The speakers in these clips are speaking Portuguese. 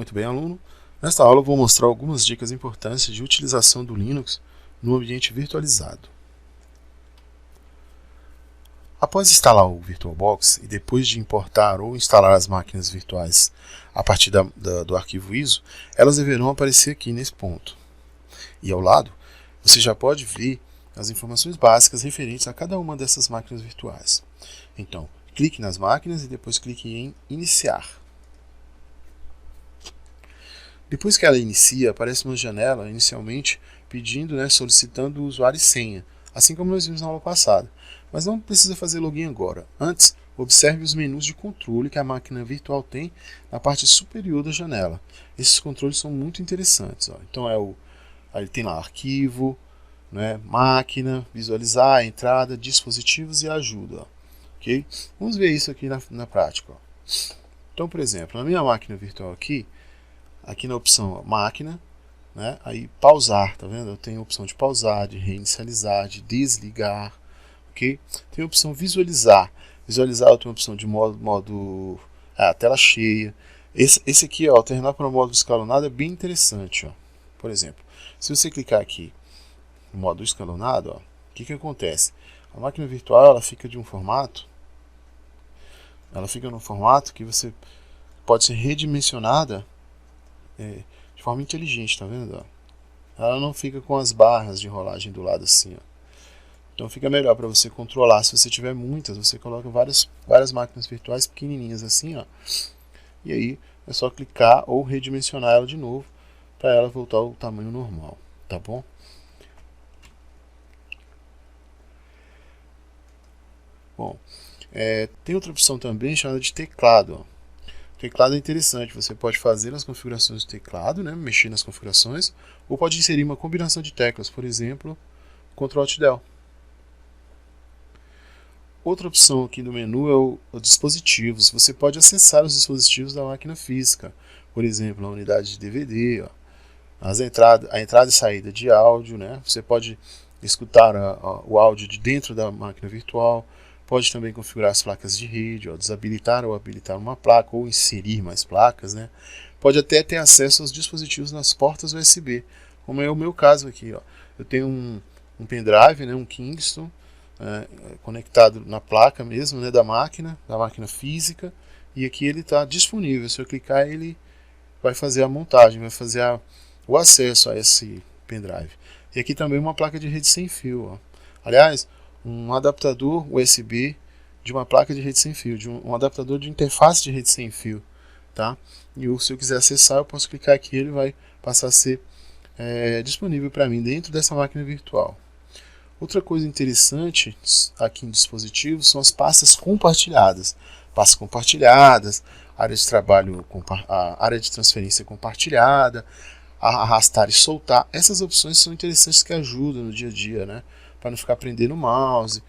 Muito bem, aluno. Nesta aula eu vou mostrar algumas dicas importantes de utilização do Linux no ambiente virtualizado. Após instalar o VirtualBox e depois de importar ou instalar as máquinas virtuais a partir do arquivo ISO, elas deverão aparecer aqui nesse ponto. E ao lado, você já pode ver as informações básicas referentes a cada uma dessas máquinas virtuais. Então, clique nas máquinas e depois clique em Iniciar. Depois que ela inicia, aparece uma janela inicialmente pedindo, solicitando o usuário e senha, assim como nós vimos na aula passada. Mas não precisa fazer login agora. Antes, observe os menus de controle que a máquina virtual tem na parte superior da janela. Esses controles são muito interessantes. Então aí tem lá arquivo, máquina, visualizar, entrada, dispositivos e ajuda. Ok? Vamos ver isso aqui na prática. Então, por exemplo, na minha máquina virtual aqui na opção máquina, aí pausar, tá vendo? Eu tenho a opção de pausar, de reinicializar, de desligar, ok? Tem a opção visualizar. Visualizar eu tenho a opção de modo tela cheia. Esse aqui, alternar para o modo escalonado é bem interessante, Por exemplo, se você clicar aqui no modo escalonado, o que acontece? A máquina virtual ela fica de um formato, que você pode ser redimensionada de forma inteligente, tá vendo? Ela não fica com as barras de rolagem do lado assim, Então fica melhor para você controlar. Se você tiver muitas, você coloca várias máquinas virtuais pequenininhas assim, E aí é só clicar ou redimensionar ela de novo para ela voltar ao tamanho normal, tá bom? Bom, tem outra opção também chamada de teclado. O teclado é interessante, você pode fazer as configurações do teclado, mexer nas configurações, ou pode inserir uma combinação de teclas, por exemplo, Ctrl Alt Del. Outra opção aqui no menu é o dispositivos. Você pode acessar os dispositivos da máquina física, por exemplo, a unidade de DVD, a entrada e saída de áudio, Você pode escutar o áudio de dentro da máquina virtual. Pode também configurar as placas de rede, desabilitar ou habilitar uma placa, ou inserir mais placas, Pode até ter acesso aos dispositivos nas portas USB, como é o meu caso aqui, Eu tenho um pendrive, um Kingston, conectado na placa mesmo, da máquina física, e aqui ele está disponível. Se eu clicar, ele vai fazer a montagem, vai fazer o acesso a esse pendrive. E aqui também uma placa de rede sem fio, Aliás, um adaptador USB de uma placa de rede sem fio, um adaptador de interface de rede sem fio, tá? E se eu quiser acessar, eu posso clicar aqui, ele vai passar a ser disponível para mim dentro dessa máquina virtual. Outra coisa interessante aqui em dispositivos são as pastas compartilhadas. Pastas compartilhadas, área de trabalho, a área de transferência compartilhada, arrastar e soltar. Essas opções são interessantes que ajudam no dia a dia, para não ficar prendendo o mouse,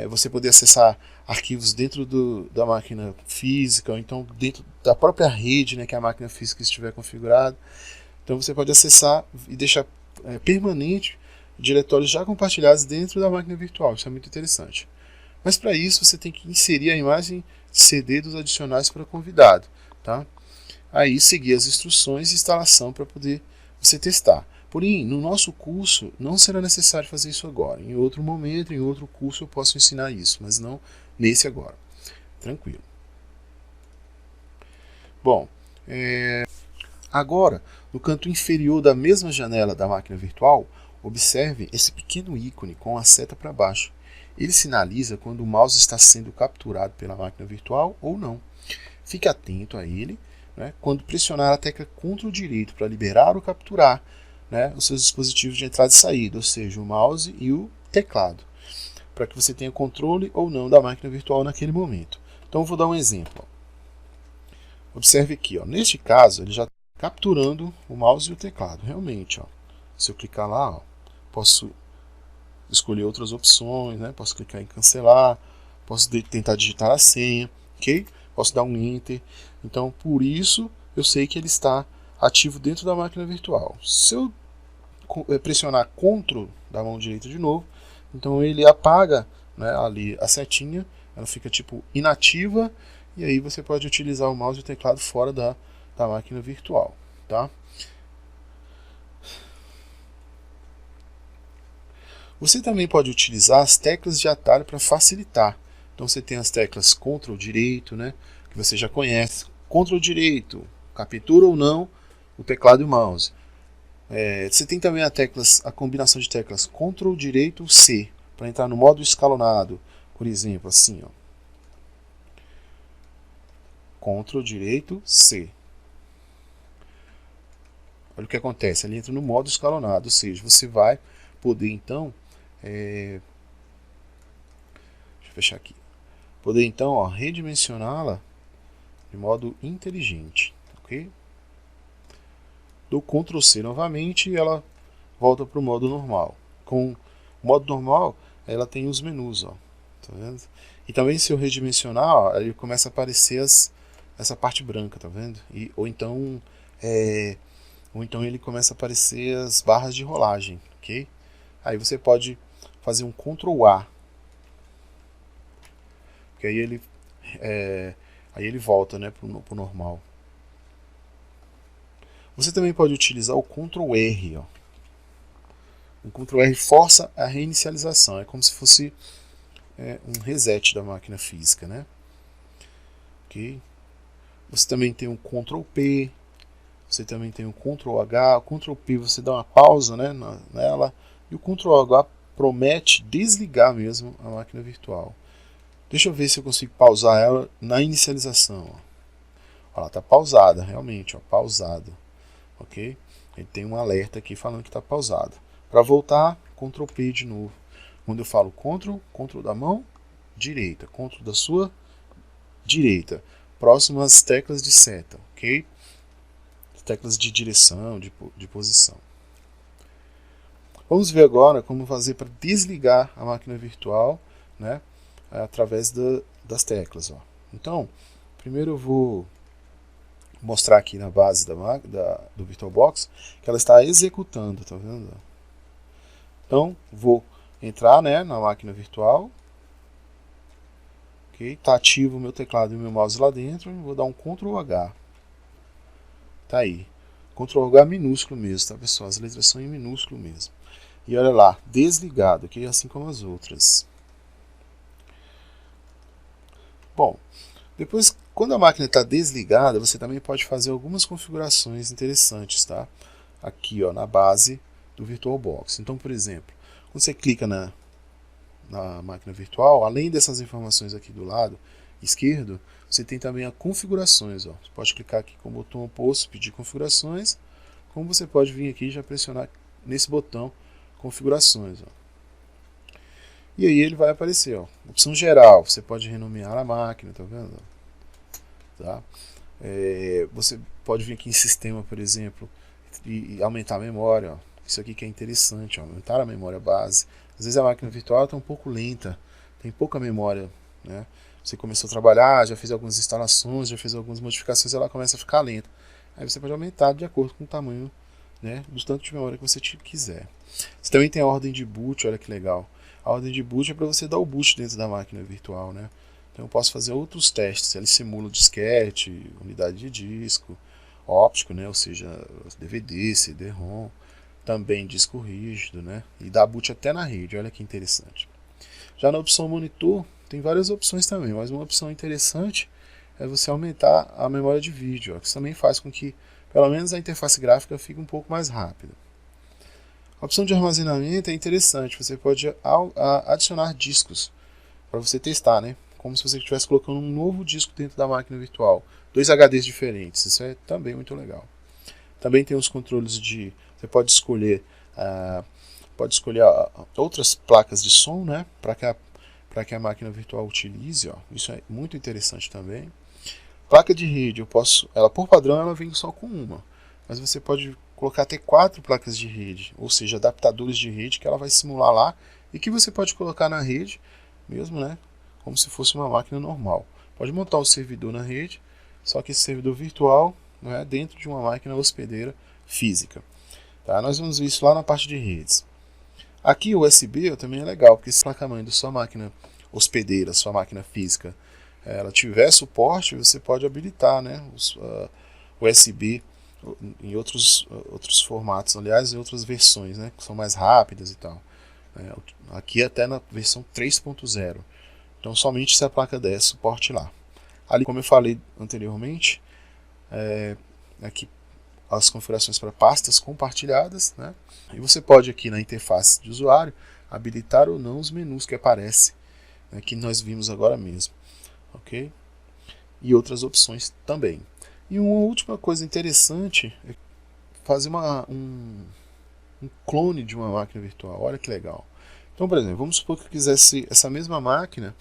você poder acessar arquivos dentro da máquina física, ou então dentro da própria rede, que a máquina física estiver configurada. Então você pode acessar e deixar permanente diretórios já compartilhados dentro da máquina virtual. Isso é muito interessante. Mas para isso você tem que inserir a imagem CD dos adicionais para convidado, tá? Aí seguir as instruções de instalação para poder você testar. Porém, no nosso curso não será necessário fazer isso agora. Em outro momento, em outro curso eu posso ensinar isso, mas não nesse agora. Tranquilo. Bom, agora, no canto inferior da mesma janela da máquina virtual, observe esse pequeno ícone com a seta para baixo. Ele sinaliza quando o mouse está sendo capturado pela máquina virtual ou não. Fique atento a ele, quando pressionar a tecla Ctrl direito para liberar ou capturar os seus dispositivos de entrada e saída, ou seja, o mouse e o teclado, para que você tenha controle ou não da máquina virtual naquele momento. Então, eu vou dar um exemplo. Observe aqui, neste caso, ele já está capturando o mouse e o teclado, realmente. Se eu clicar lá, posso escolher outras opções, posso clicar em cancelar, posso tentar digitar a senha, ok? Posso dar um Enter. Então, por isso, eu sei que ele está ativo dentro da máquina virtual. Se eu pressionar Ctrl da mão direita de novo, então ele apaga ali a setinha, ela fica tipo inativa, e aí você pode utilizar o mouse e o teclado fora da da máquina virtual, tá? Você também pode utilizar as teclas de atalho para facilitar. Então você tem as teclas Ctrl direito, né, que você já conhece. Ctrl direito, captura ou não o teclado e o mouse. Você tem também a combinação de teclas Ctrl direito C, para entrar no modo escalonado. Por exemplo, assim, ó. Ctrl direito C. Olha o que acontece, ele entra no modo escalonado, ou seja, você vai poder então, deixa eu fechar aqui, poder então, ó, redimensioná-la de modo inteligente, ok? Dou Ctrl C novamente e ela volta para o modo normal. Com o modo normal, ela tem os menus, ó, tá vendo? E também se eu redimensionar, ó, ele começa a aparecer essa parte branca, tá vendo? Ou então ele começa a aparecer as barras de rolagem, ok? Aí você pode fazer um Ctrl A, que aí ele volta, né, pro normal. Você também pode utilizar o Ctrl R, ó. O Ctrl R força a reinicialização, é como se fosse um reset da máquina física, né? Ok? Você também tem um Ctrl P, você também tem o Ctrl H, o Ctrl P você dá uma pausa, né, nela, e o Ctrl H promete desligar mesmo a máquina virtual. Deixa eu ver se eu consigo pausar ela na inicialização. Ó. Ela está pausada, realmente, ó, pausada. Ok? Ele tem um alerta aqui falando que está pausada. Para voltar, Ctrl P de novo. Quando eu falo Ctrl da mão direita, Ctrl da sua direita. Próximas teclas de seta, ok? Teclas de direção, de posição. Vamos ver agora como fazer para desligar a máquina virtual, né, através das teclas. Ó. Então, primeiro eu vou mostrar aqui na base do VirtualBox que ela está executando, tá vendo? Então, vou entrar, né, na máquina virtual. Está ativo o meu teclado e o meu mouse lá dentro. Vou dar um Ctrl H. Tá aí. Ctrl H minúsculo mesmo, tá pessoal? As letras são em minúsculo mesmo. E olha lá, desligado, ok? Assim como as outras. Bom, depois, quando a máquina está desligada, você também pode fazer algumas configurações interessantes, tá? Aqui, ó, na base do VirtualBox. Então, por exemplo, quando você clica na máquina virtual, além dessas informações aqui do lado esquerdo, você tem também as configurações. Ó. Você pode clicar aqui com o botão oposto, pedir configurações, como você pode vir aqui e já pressionar nesse botão configurações. Ó. E aí ele vai aparecer. Ó. Opção geral, você pode renomear a máquina, tá vendo? Tá? Você pode vir aqui em sistema, por exemplo, e aumentar a memória. Ó. Isso aqui que é interessante, ó. Aumentar a memória base. Às vezes a máquina virtual está um pouco lenta, tem pouca memória, né? Você começou a trabalhar, já fez algumas instalações, já fez algumas modificações, ela começa a ficar lenta. Aí você pode aumentar de acordo com o tamanho, né, do tanto de memória que você quiser. Você também tem a ordem de boot, olha que legal. A ordem de boot é para você dar o boot dentro da máquina virtual, né? Então eu posso fazer outros testes. Ele simula o disquete, unidade de disco, óptico, né? Ou seja, DVD, CD-ROM. Também disco rígido, né? E dá boot até na rede, olha que interessante. Já na opção monitor, tem várias opções também, mas uma opção interessante é você aumentar a memória de vídeo, ó, que isso também faz com que, pelo menos, a interface gráfica fique um pouco mais rápida. A opção de armazenamento é interessante, você pode adicionar discos para você testar, né? Como se você estivesse colocando um novo disco dentro da máquina virtual, 2 HDs diferentes, isso é também muito legal. Também tem os controles de... Você pode escolher outras placas de som, né, para que a máquina virtual utilize. Ó. Isso é muito interessante também. Placa de rede, ela por padrão ela vem só com uma, mas você pode colocar até 4 placas de rede, ou seja, adaptadores de rede que ela vai simular lá e que você pode colocar na rede mesmo, né, como se fosse uma máquina normal. Pode montar o servidor na rede, só que esse servidor virtual não é dentro de uma máquina hospedeira física. Tá? Nós vamos ver isso lá na parte de redes. Aqui o USB também é legal, porque se a placa-mãe da sua máquina hospedeira, sua máquina física, ela tiver suporte, você pode habilitar, né, USB, em outros formatos, aliás, em outras versões, né, que são mais rápidas e tal. Aqui até na versão 3.0. Então somente se a placa der suporte lá. Ali, como eu falei anteriormente, aqui as configurações para pastas compartilhadas, né? E você pode aqui na interface de usuário habilitar ou não os menus que aparecem, né, que nós vimos agora mesmo, ok? E outras opções também. E uma última coisa interessante é fazer um clone de uma máquina virtual. Olha que legal. Então, por exemplo, vamos supor que eu quisesse essa mesma máquina,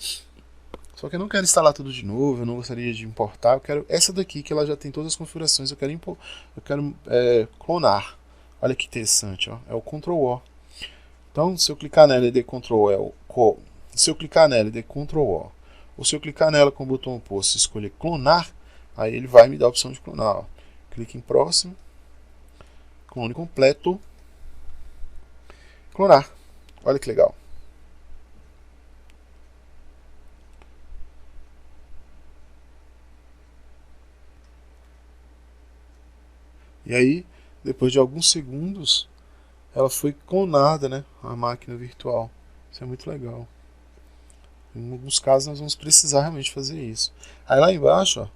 só que eu não quero instalar tudo de novo, eu não gostaria de importar, eu quero essa daqui que ela já tem todas as configurações, eu quero clonar. Olha que interessante, ó, é o Ctrl+O. Então, se eu clicar nela e der Ctrl+O, se eu clicar nela e der Ctrl+O, ou se eu clicar nela com o botão oposto e escolher clonar, aí ele vai me dar a opção de clonar. Ó. Clique em próximo, clone completo, clonar. Olha que legal. E aí, depois de alguns segundos, ela foi clonada, né, a máquina virtual. Isso é muito legal. Em alguns casos nós vamos precisar realmente fazer isso. Aí lá embaixo, ó,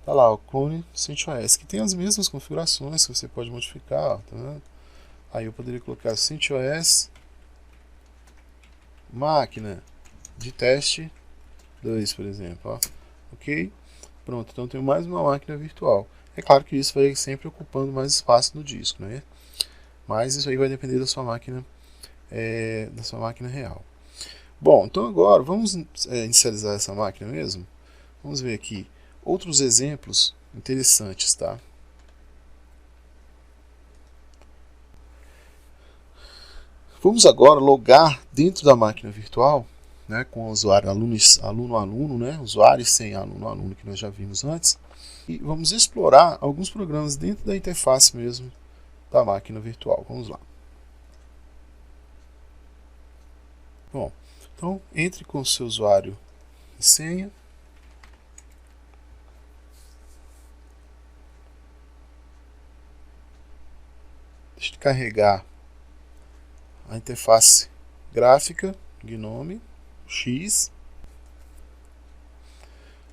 tá lá o clone CentOS, que tem as mesmas configurações que você pode modificar, ó, tá vendo? Aí eu poderia colocar CentOS máquina de teste 2, por exemplo, ó. Ok? Pronto, então eu tenho mais uma máquina virtual. É claro que isso vai sempre ocupando mais espaço no disco, né? Mas isso aí vai depender da sua máquina real. Bom, então agora vamos inicializar essa máquina mesmo. Vamos ver aqui outros exemplos interessantes, tá? Vamos agora logar dentro da máquina virtual, né, com o usuário aluno, né, usuário sem aluno que nós já vimos antes, e vamos explorar alguns programas dentro da interface mesmo da máquina virtual. Vamos lá. Bom, então entre com o seu usuário e senha. Deixa eu carregar a interface gráfica, GNOME X.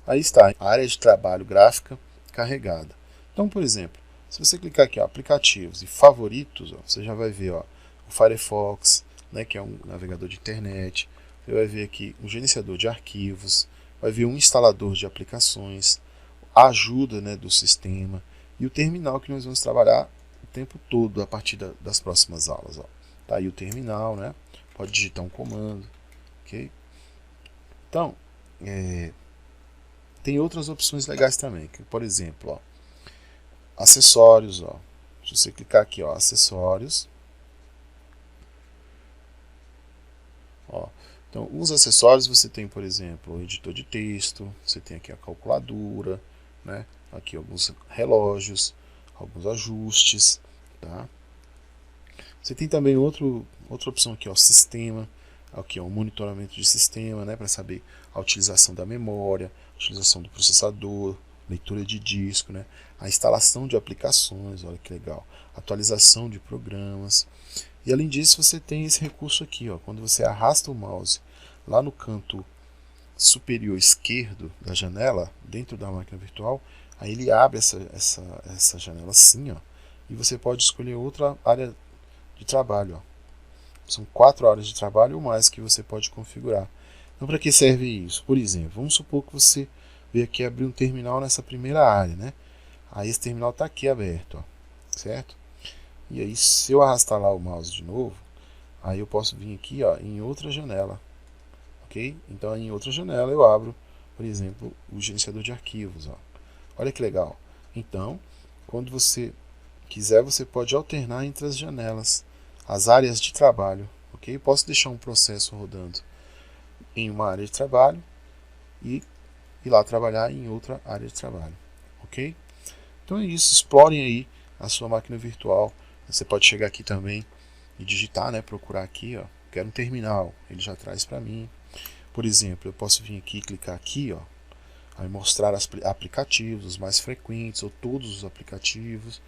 Aí está, a área de trabalho gráfica carregada. Então, por exemplo, se você clicar aqui, ó, aplicativos e favoritos, ó, você já vai ver, ó, o Firefox, né, que é um navegador de internet. Você vai ver aqui um gerenciador de arquivos, vai ver um instalador de aplicações, a ajuda, né, do sistema e o terminal que nós vamos trabalhar o tempo todo a partir das próximas aulas. Ó. Tá aí o terminal, né? Pode digitar um comando, ok? Então, tem outras opções legais também, que, por exemplo, ó, acessórios, ó. Se você clicar aqui, ó, acessórios, ó, então os acessórios você tem, por exemplo, o editor de texto, você tem aqui a calculadora, né? Aqui alguns relógios, alguns ajustes, tá? Você tem também outra opção aqui, ó, sistema, aqui ó, um monitoramento de sistema, né, para saber a utilização da memória, a utilização do processador, leitura de disco, né, a instalação de aplicações, olha que legal, atualização de programas. E além disso você tem esse recurso aqui, ó, quando você arrasta o mouse lá no canto superior esquerdo da janela, dentro da máquina virtual, aí ele abre essa janela assim, ó, e você pode escolher outra área de trabalho. Ó. São 4 horas de trabalho ou mais que você pode configurar. Então, para que serve isso? Por exemplo, vamos supor que você veio aqui abrir um terminal nessa primeira área, né? Aí esse terminal está aqui aberto, ó, certo? E aí, se eu arrastar lá o mouse de novo, aí eu posso vir aqui, ó, em outra janela, ok? Então, em outra janela eu abro, por exemplo, o gerenciador de arquivos, ó. Olha que legal. Então, quando você quiser, você pode alternar entre as janelas, as áreas de trabalho, ok? Posso deixar um processo rodando em uma área de trabalho e ir lá trabalhar em outra área de trabalho, ok? Então é isso, explorem aí a sua máquina virtual. Você pode chegar aqui também e digitar, né? Procurar aqui, ó, quero um terminal, ele já traz para mim. Por exemplo, eu posso vir aqui, clicar aqui, ó. Vai mostrar aplicativos, os mais frequentes, ou todos os aplicativos.